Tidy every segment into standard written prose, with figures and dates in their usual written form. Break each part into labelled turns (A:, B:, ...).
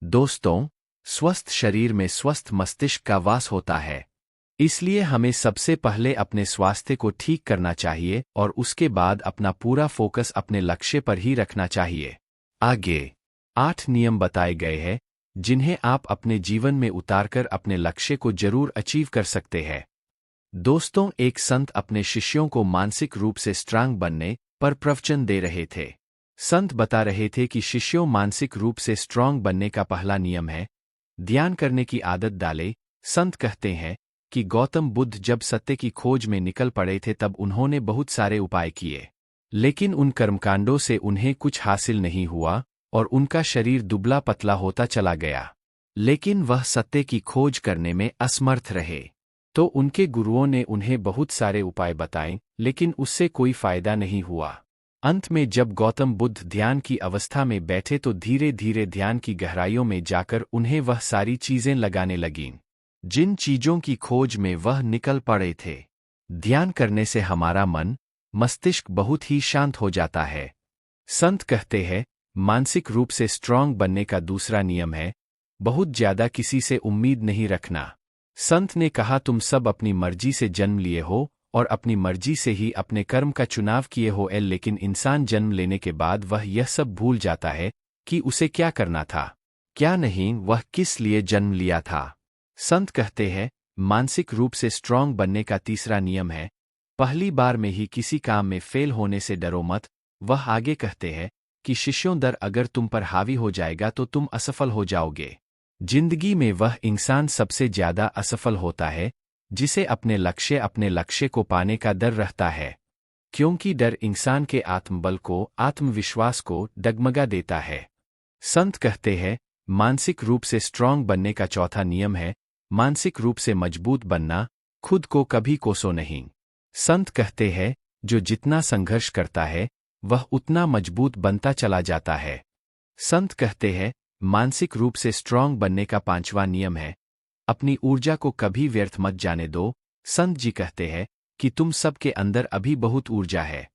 A: दोस्तों, स्वस्थ शरीर में स्वस्थ मस्तिष्क का वास होता है। इसलिए हमें सबसे पहले अपने स्वास्थ्य को ठीक करना चाहिए और उसके बाद अपना पूरा फोकस अपने लक्ष्य पर ही रखना चाहिए। आगे 8 नियम बताए गए हैं जिन्हें आप अपने जीवन में उतारकर अपने लक्ष्य को जरूर अचीव कर सकते हैं। दोस्तों, एक संत अपने शिष्यों को मानसिक रूप से स्ट्रांग बनने पर प्रवचन दे रहे थे। संत बता रहे थे कि शिष्यों मानसिक रूप से स्ट्रांग बनने का पहला नियम है ध्यान करने की आदत डाले। संत कहते हैं कि गौतम बुद्ध जब सत्य की खोज में निकल पड़े थे तब उन्होंने बहुत सारे उपाय किए, लेकिन उन कर्मकांडों से उन्हें कुछ हासिल नहीं हुआ और उनका शरीर दुबला पतला होता चला गया। लेकिन वह सत्य की खोज करने में असमर्थ रहे। तो उनके गुरुओं ने उन्हें बहुत सारे उपाय बताए, लेकिन उससे कोई फायदा नहीं हुआ। अंत में जब गौतम बुद्ध ध्यान की अवस्था में बैठे तो धीरे धीरे ध्यान की गहराइयों में जाकर उन्हें वह सारी चीजें लगाने लगीं जिन चीजों की खोज में वह निकल पड़े थे। ध्यान करने से हमारा मन, मस्तिष्क बहुत ही शांत हो जाता है। संत कहते हैं मानसिक रूप से स्ट्रांग बनने का दूसरा नियम है बहुत ज्यादा किसी से उम्मीद नहीं रखना। संत ने कहा तुम सब अपनी मर्जी से जन्म लिए हो और अपनी मर्जी से ही अपने कर्म का चुनाव किए हो, लेकिन इंसान जन्म लेने के बाद वह यह सब भूल जाता है कि उसे क्या करना था, क्या नहीं, वह किस लिए जन्म लिया था। संत कहते हैं मानसिक रूप से स्ट्रांग बनने का तीसरा नियम है पहली बार में ही किसी काम में फेल होने से डरो मत। वह आगे कहते हैं कि शिष्यों डर अगर तुम पर हावी हो जाएगा तो तुम असफल हो जाओगे। जिंदगी में वह इंसान सबसे ज्यादा असफल होता है जिसे अपने लक्ष्य को पाने का डर रहता है, क्योंकि डर इंसान के आत्मबल को, आत्मविश्वास को डगमगा देता है। संत कहते हैं मानसिक रूप से स्ट्रांग बनने का चौथा नियम है मानसिक रूप से मजबूत बनना, खुद को कभी कोसो नहीं। संत कहते हैं जो जितना संघर्ष करता है वह उतना मजबूत बनता चला जाता है। संत कहते हैं मानसिक रूप से स्ट्रांग बनने का पांचवा नियम है अपनी ऊर्जा को कभी व्यर्थ मत जाने दो। संत जी कहते हैं कि तुम सबके अंदर अभी बहुत ऊर्जा है।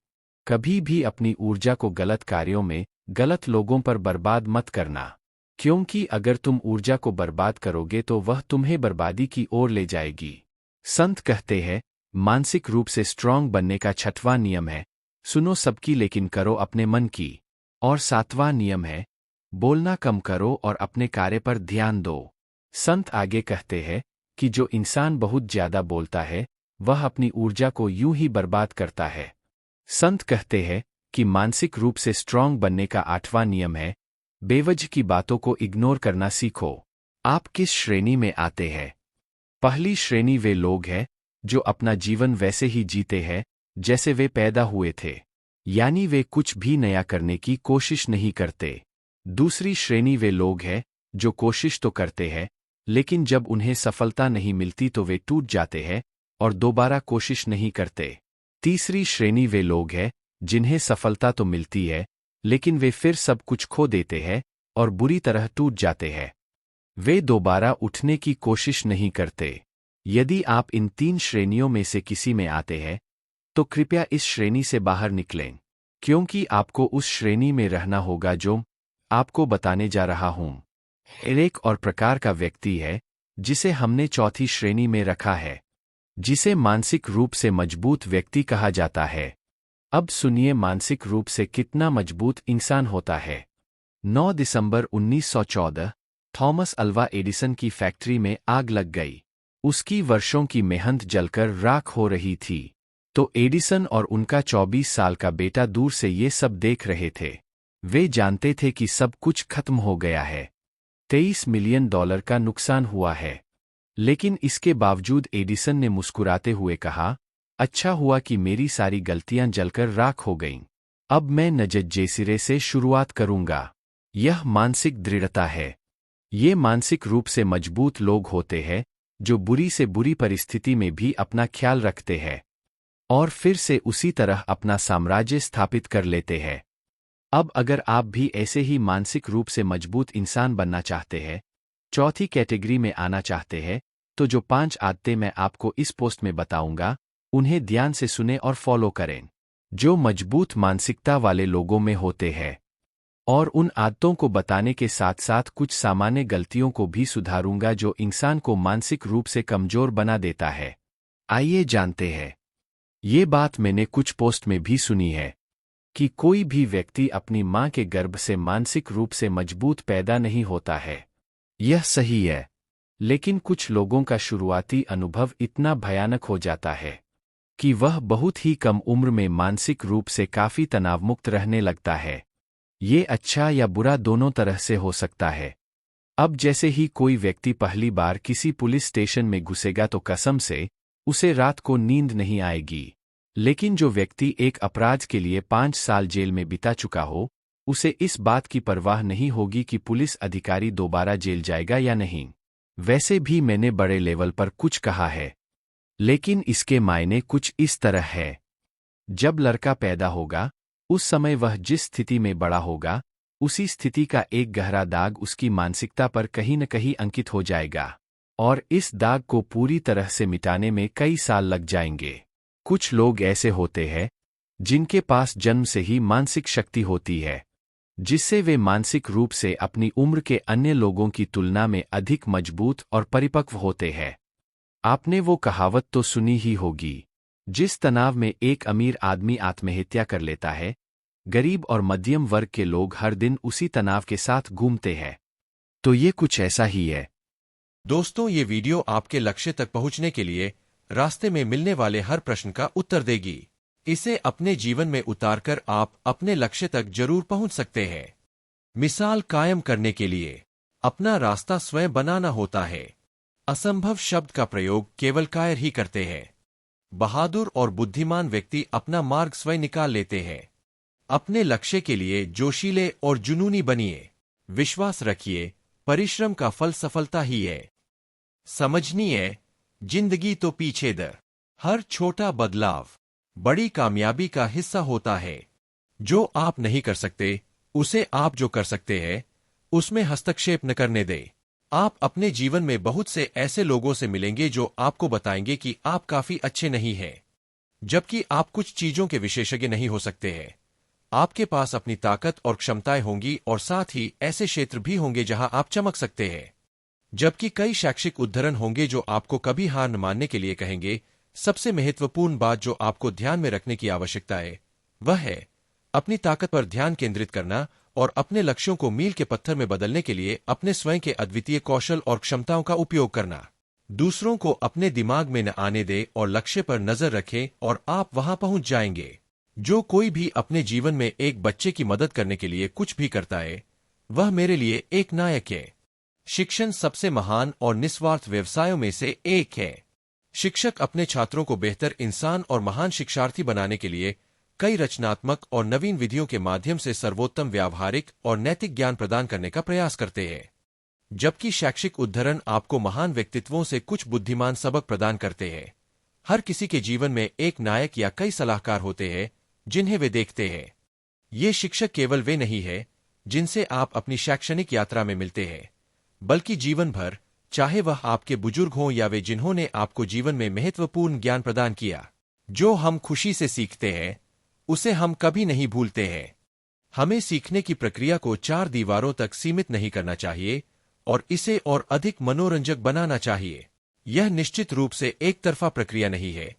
A: कभी भी अपनी ऊर्जा को गलत कार्यों में, गलत लोगों पर बर्बाद मत करना, क्योंकि अगर तुम ऊर्जा को बर्बाद करोगे तो वह तुम्हें बर्बादी की ओर ले जाएगी। संत कहते हैं मानसिक रूप से स्ट्रांग बनने का छठवां नियम है सुनो सबकी लेकिन करो अपने मन की। और सातवां नियम है बोलना कम करो और अपने कार्य पर ध्यान दो। संत आगे कहते हैं कि जो इंसान बहुत ज्यादा बोलता है वह अपनी ऊर्जा को यूं ही बर्बाद करता है। संत कहते हैं कि मानसिक रूप से स्ट्रांग बनने का आठवां नियम है बेवजह की बातों को इग्नोर करना सीखो। आप किस श्रेणी में आते हैं? पहली श्रेणी वे लोग हैं जो अपना जीवन वैसे ही जीते हैं जैसे वे पैदा हुए थे, यानी वे कुछ भी नया करने की कोशिश नहीं करते। दूसरी श्रेणी वे लोग हैं जो कोशिश तो करते हैं लेकिन जब उन्हें सफलता नहीं मिलती तो वे टूट जाते हैं और दोबारा कोशिश नहीं करते। तीसरी श्रेणी वे लोग हैं जिन्हें सफलता तो मिलती है लेकिन वे फिर सब कुछ खो देते हैं और बुरी तरह टूट जाते हैं। वे दोबारा उठने की कोशिश नहीं करते। यदि आप इन तीन श्रेणियों में से किसी में आते हैं तो कृपया इस श्रेणी से बाहर निकलें, क्योंकि आपको उस श्रेणी में रहना होगा जो आपको बताने जा रहा हूं। एक और प्रकार का व्यक्ति है जिसे हमने चौथी श्रेणी में रखा है, जिसे मानसिक रूप से मजबूत व्यक्ति कहा जाता है। अब सुनिए मानसिक रूप से कितना मजबूत इंसान होता है। 9 दिसंबर 1914 थॉमस अल्वा एडिसन की फैक्ट्री में आग लग गई। उसकी वर्षों की मेहनत जलकर राख हो रही थी। तो एडिसन और उनका 24 साल का बेटा दूर से ये सब देख रहे थे। वे जानते थे कि सब कुछ खत्म हो गया है, $23 मिलियन का नुकसान हुआ है। लेकिन इसके बावजूद एडिसन ने मुस्कुराते हुए कहा अच्छा हुआ कि मेरी सारी गलतियां जलकर राख हो गईं। अब मैं नजजे सिरे से शुरुआत करूंगा। यह मानसिक दृढ़ता है। ये मानसिक रूप से मजबूत लोग होते हैं जो बुरी से बुरी परिस्थिति में भी अपना ख्याल रखते हैं और फिर से उसी तरह अपना साम्राज्य स्थापित कर लेते हैं। अब अगर आप भी ऐसे ही मानसिक रूप से मजबूत इंसान बनना चाहते हैं, चौथी कैटेगरी में आना चाहते हैं, तो जो 5 आदतें मैं आपको इस पोस्ट में बताऊंगा उन्हें ध्यान से सुने और फॉलो करें, जो मजबूत मानसिकता वाले लोगों में होते हैं। और उन आदतों को बताने के साथ साथ कुछ सामान्य गलतियों को भी सुधारूंगा जो इंसान को मानसिक रूप से कमजोर बना देता है। आइए जानते हैं। ये बात मैंने कुछ पोस्ट में भी सुनी है कि कोई भी व्यक्ति अपनी मां के गर्भ से मानसिक रूप से मजबूत पैदा नहीं होता है। यह सही है, लेकिन कुछ लोगों का शुरुआती अनुभव इतना भयानक हो जाता है कि वह बहुत ही कम उम्र में मानसिक रूप से काफी तनावमुक्त रहने लगता है। ये अच्छा या बुरा दोनों तरह से हो सकता है। अब जैसे ही कोई व्यक्ति पहली बार किसी पुलिस स्टेशन में घुसेगा तो कसम से उसे रात को नींद नहीं आएगी। लेकिन जो व्यक्ति एक अपराध के लिए 5 साल जेल में बिता चुका हो, उसे इस बात की परवाह नहीं होगी कि पुलिस अधिकारी दोबारा जेल जाएगा या नहीं। वैसे भी मैंने बड़े लेवल पर कुछ कहा है, लेकिन इसके मायने कुछ इस तरह है। जब लड़का पैदा होगा, उस समय वह जिस स्थिति में बड़ा होगा, उसी स्थिति का एक गहरा दाग उसकी मानसिकता पर कहीं न कहीं अंकित हो जाएगा, और इस दाग को पूरी तरह से मिटाने में कई साल लग जाएंगे। कुछ लोग ऐसे होते हैं जिनके पास जन्म से ही मानसिक शक्ति होती है, जिससे वे मानसिक रूप से अपनी उम्र के अन्य लोगों की तुलना में अधिक मजबूत और परिपक्व होते हैं। आपने वो कहावत तो सुनी ही होगी, जिस तनाव में एक अमीर आदमी आत्महत्या कर लेता है, गरीब और मध्यम वर्ग के लोग हर दिन उसी तनाव के साथ घूमते हैं। तो ये कुछ ऐसा ही है।
B: दोस्तों, ये वीडियो आपके लक्ष्य तक पहुंचने के लिए रास्ते में मिलने वाले हर प्रश्न का उत्तर देगी। इसे अपने जीवन में उतारकर आप अपने लक्ष्य तक जरूर पहुंच सकते हैं। मिसाल कायम करने के लिए अपना रास्ता स्वयं बनाना होता है। असंभव शब्द का प्रयोग केवल कायर ही करते हैं। बहादुर और बुद्धिमान व्यक्ति अपना मार्ग स्वयं निकाल लेते हैं। अपने लक्ष्य के लिए जोशीले और जुनूनी बनिए। विश्वास रखिए, परिश्रम का फल सफलता ही है। समझनिए, जिंदगी तो पीछे दर। हर छोटा बदलाव बड़ी कामयाबी का हिस्सा होता है। जो आप नहीं कर सकते, उसे आप जो कर सकते हैं, उसमें हस्तक्षेप न करने दें। आप अपने जीवन में बहुत से ऐसे लोगों से मिलेंगे जो आपको बताएंगे कि आप काफी अच्छे नहीं हैं, जबकि आप कुछ चीजों के विशेषज्ञ नहीं हो सकते हैं। आपके पास अपनी ताकत और क्षमताएं होंगी और साथ ही ऐसे क्षेत्र भी होंगे जहां आप चमक सकते हैं, जबकि कई शैक्षिक उद्धरण होंगे जो आपको कभी हार न मानने के लिए कहेंगे। सबसे महत्वपूर्ण बात जो आपको ध्यान में रखने की आवश्यकता है, वह है अपनी ताकत पर ध्यान केंद्रित करना और अपने लक्ष्यों को मील के पत्थर में बदलने के लिए अपने स्वयं के अद्वितीय कौशल और क्षमताओं का उपयोग करना। दूसरों को अपने दिमाग में न आने दे और लक्ष्य पर नजर रखें और आप वहां पहुंच जाएंगे। जो कोई भी अपने जीवन में एक बच्चे की मदद करने के लिए कुछ भी करता है, वह मेरे लिए एक नायक है। शिक्षण सबसे महान और निस्वार्थ व्यवसायों में से एक है। शिक्षक अपने छात्रों को बेहतर इंसान और महान शिक्षार्थी बनाने के लिए कई रचनात्मक और नवीन विधियों के माध्यम से सर्वोत्तम व्यावहारिक और नैतिक ज्ञान प्रदान करने का प्रयास करते हैं, जबकि शैक्षिक उद्धरण आपको महान व्यक्तित्वों से कुछ बुद्धिमान सबक प्रदान करते हैं। हर किसी के जीवन में एक नायक या कई सलाहकार होते हैं जिन्हें वे देखते हैं। ये शिक्षक केवल वे नहीं है जिनसे आप अपनी शैक्षणिक यात्रा में मिलते हैं, बल्कि जीवन भर, चाहे वह आपके बुजुर्ग हों या वे जिन्होंने आपको जीवन में महत्वपूर्ण ज्ञान प्रदान किया। जो हम खुशी से सीखते हैं, उसे हम कभी नहीं भूलते हैं। हमें सीखने की प्रक्रिया को 4 दीवारों तक सीमित नहीं करना चाहिए और इसे और अधिक मनोरंजक बनाना चाहिए। यह निश्चित रूप से एक तरफा प्रक्रिया नहीं है।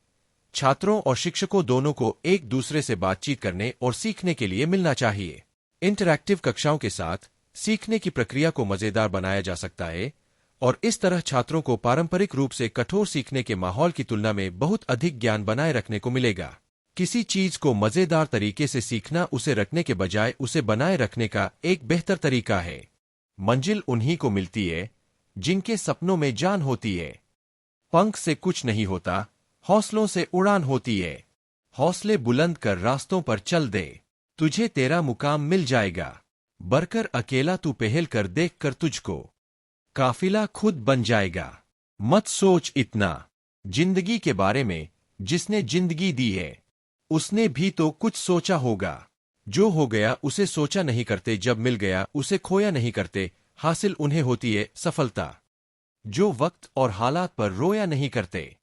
B: छात्रों और शिक्षकों दोनों को एक दूसरे से बातचीत करने और सीखने के लिए मिलना चाहिए। इंटरैक्टिव कक्षाओं के साथ सीखने की प्रक्रिया को मजेदार बनाया जा सकता है और इस तरह छात्रों को पारंपरिक रूप से कठोर सीखने के माहौल की तुलना में बहुत अधिक ज्ञान बनाए रखने को मिलेगा। किसी चीज को मजेदार तरीके से सीखना उसे रखने के बजाय उसे बनाए रखने का एक बेहतर तरीका है। मंजिल उन्हीं को मिलती है जिनके सपनों में जान होती है। पंख से कुछ नहीं होता, हौसलों से उड़ान होती है। हौसले बुलंद कर रास्तों पर चल दे, तुझे तेरा मुकाम मिल जाएगा। बरकर अकेला तू पहल कर देख कर तुझको काफिला खुद बन जाएगा। मत सोच इतना जिंदगी के बारे में, जिसने जिंदगी दी है उसने भी तो कुछ सोचा होगा। जो हो गया उसे सोचा नहीं करते, जब मिल गया उसे खोया नहीं करते, हासिल उन्हें होती है सफलता। जो वक्त और हालात पर रोया नहीं करते।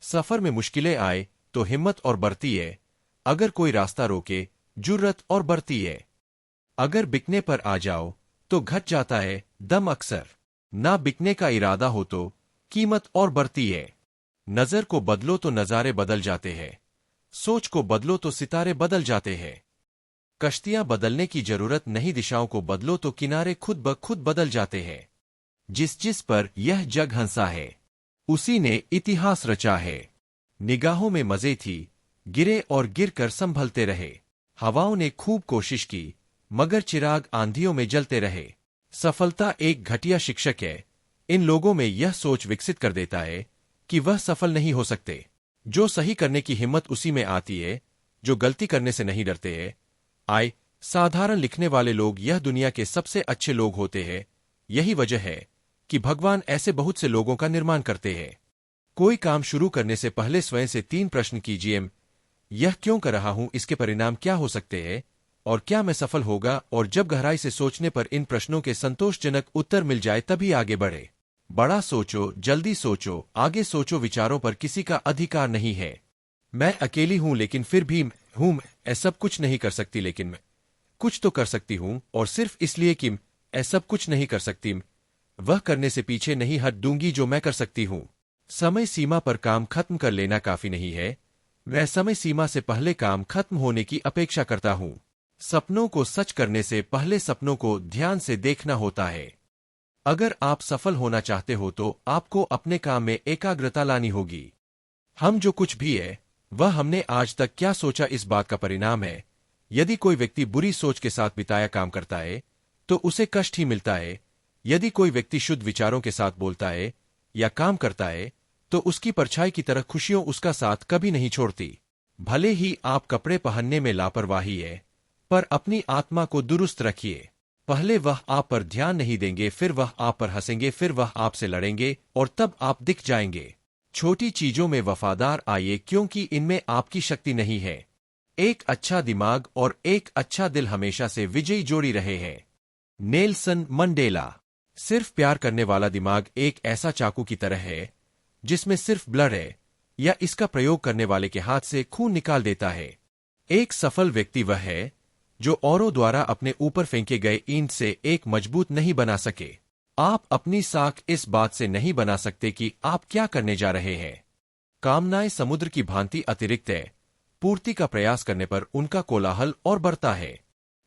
B: सफर में मुश्किलें आए तो हिम्मत और बढ़ती है, अगर कोई रास्ता रोके जुर्रत और बढ़ती है। अगर बिकने पर आ जाओ तो घट जाता है दम अक्सर। ना बिकने का इरादा हो तो कीमत और बढ़ती है। नजर को बदलो तो नजारे बदल जाते हैं। सोच को बदलो तो सितारे बदल जाते हैं। कश्तियां बदलने की जरूरत नहीं, दिशाओं को बदलो तो किनारे खुद ब खुद बदल जाते हैं। जिस जिस पर यह जग हंसा है उसी ने इतिहास रचा है। निगाहों में मजे थी, गिरे और गिर कर संभलते रहे। हवाओं ने खूब कोशिश की मगर चिराग आंधियों में जलते रहे। सफलता एक घटिया शिक्षक है। इन लोगों में यह सोच विकसित कर देता है कि वह सफल नहीं हो सकते। जो सही करने की हिम्मत उसी में आती है जो गलती करने से नहीं डरते हैं। साधारण लिखने वाले लोग यह दुनिया के सबसे अच्छे लोग होते हैं। यही वजह है कि भगवान ऐसे बहुत से लोगों का निर्माण करते हैं। कोई काम शुरू करने से पहले स्वयं से 3 प्रश्न कीजिए। यह क्यों कर रहा हूं, इसके परिणाम क्या हो सकते हैं और क्या मैं सफल होगा। और जब गहराई से सोचने पर इन प्रश्नों के संतोषजनक उत्तर मिल जाए तभी आगे बढ़े। बड़ा सोचो, जल्दी सोचो, आगे सोचो। विचारों पर किसी का अधिकार नहीं है। मैं अकेली हूं लेकिन फिर भी हूं। मैं सब कुछ नहीं कर सकती लेकिन मैं कुछ तो कर सकती हूं, और सिर्फ इसलिए कि मैं सब कुछ नहीं कर सकती, वह करने से पीछे नहीं हट दूंगी जो मैं कर सकती हूं। समय सीमा पर काम खत्म कर लेना काफी नहीं है। मैं समय सीमा से पहले काम खत्म होने की अपेक्षा करता हूं। सपनों को सच करने से पहले सपनों को ध्यान से देखना होता है। अगर आप सफल होना चाहते हो तो आपको अपने काम में एकाग्रता लानी होगी। हम जो कुछ भी है वह हमने आज तक क्या सोचा इस बात का परिणाम है। यदि कोई व्यक्ति बुरी सोच के साथ बिताया काम करता है तो उसे कष्ट ही मिलता है। यदि कोई व्यक्ति शुद्ध विचारों के साथ बोलता है या काम करता है तो उसकी परछाई की तरह खुशियों उसका साथ कभी नहीं छोड़ती। भले ही आप कपड़े पहनने में लापरवाही है, पर अपनी आत्मा को दुरुस्त रखिए। पहले वह आप पर ध्यान नहीं देंगे, फिर वह आप पर हंसेंगे, फिर वह आपसे लड़ेंगे और तब आप दिख जाएंगे। छोटी चीजों में वफादार आइए क्योंकि इनमें आपकी शक्ति नहीं है। एक अच्छा दिमाग और एक अच्छा दिल हमेशा से विजयी जोड़ी रहे हैं। Nelson Mandela. सिर्फ प्यार करने वाला दिमाग एक ऐसा चाकू की तरह है जिसमें सिर्फ ब्लड है, या इसका प्रयोग करने वाले के हाथ से खून निकाल देता है। एक सफल व्यक्ति वह है जो औरों द्वारा अपने ऊपर फेंके गए ईंट से एक मजबूत नहीं बना सके। आप अपनी साख इस बात से नहीं बना सकते कि आप क्या करने जा रहे हैं। कामनाएं समुद्र की भांति अतिरिक्त है। पूर्ति का प्रयास करने पर उनका कोलाहल और बढ़ता है।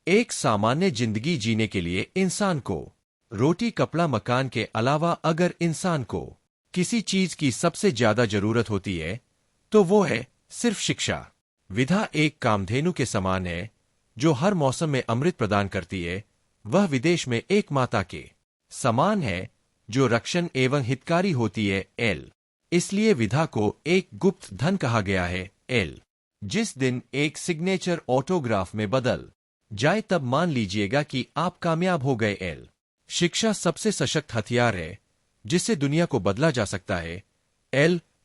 B: एक सामान्य जिंदगी जीने के लिए इंसान को रोटी, कपड़ा, मकान के अलावा अगर इंसान को किसी चीज की सबसे ज्यादा जरूरत होती है तो वो है सिर्फ शिक्षा। विधा एक कामधेनु के समान है जो हर मौसम में अमृत प्रदान करती है। वह विदेश में एक माता के समान है जो रक्षण एवं हितकारी होती है। इसलिए विधा को एक गुप्त धन कहा गया है। जिस दिन एक सिग्नेचर ऑटोग्राफ में बदल जाए तब मान लीजिएगा कि आप कामयाब हो गए। शिक्षा सबसे सशक्त हथियार है जिससे दुनिया को बदला जा सकता है।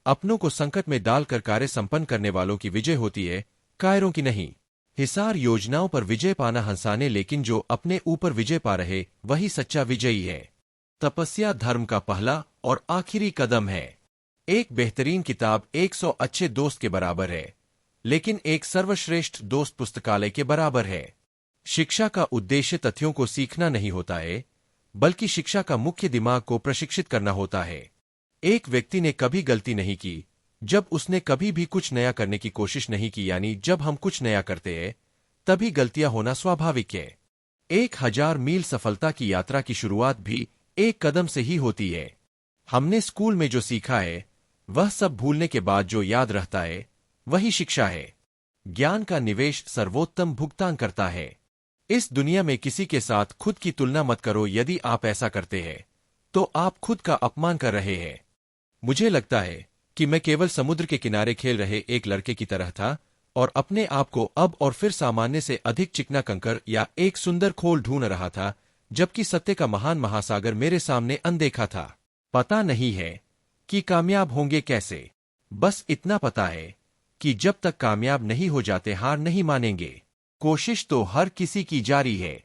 B: अपनों को संकट में डालकर कार्य संपन्न करने वालों की विजय होती है, कायरों की नहीं। हिसार योजनाओं पर विजय पाना हंसाने, लेकिन जो अपने ऊपर विजय पा रहे वही सच्चा विजयी है। तपस्या धर्म का पहला और आखिरी कदम है। एक बेहतरीन किताब 100 अच्छे दोस्त के बराबर है, लेकिन एक सर्वश्रेष्ठ दोस्त पुस्तकालय के बराबर है। शिक्षा का उद्देश्य तथ्यों को सीखना नहीं होता है, बल्कि शिक्षा का मुख्य दिमाग को प्रशिक्षित करना होता है। एक व्यक्ति ने कभी गलती नहीं की जब उसने कभी भी कुछ नया करने की कोशिश नहीं की, यानी जब हम कुछ नया करते हैं तभी गलतियां होना स्वाभाविक है। 1000 मील सफलता की यात्रा की शुरुआत भी एक कदम से ही होती है। हमने स्कूल में जो सीखा है वह सब भूलने के बाद जो याद रहता है वही शिक्षा है। ज्ञान का निवेश सर्वोत्तम भुगतान करता है। इस दुनिया में किसी के साथ खुद की तुलना मत करो। यदि आप ऐसा करते हैं तो आप खुद का अपमान कर रहे हैं। मुझे लगता है कि मैं केवल समुद्र के किनारे खेल रहे एक लड़के की तरह था और अपने आप को अब और फिर सामान्य से अधिक चिकना कंकर या एक सुंदर खोल ढूंढ रहा था, जबकि सत्य का महान महासागर मेरे सामने अनदेखा था। पता नहीं है कि कामयाब होंगे कैसे, बस इतना पता है कि जब तक कामयाब नहीं हो जाते हार नहीं मानेंगे। कोशिश तो हर किसी की जारी है।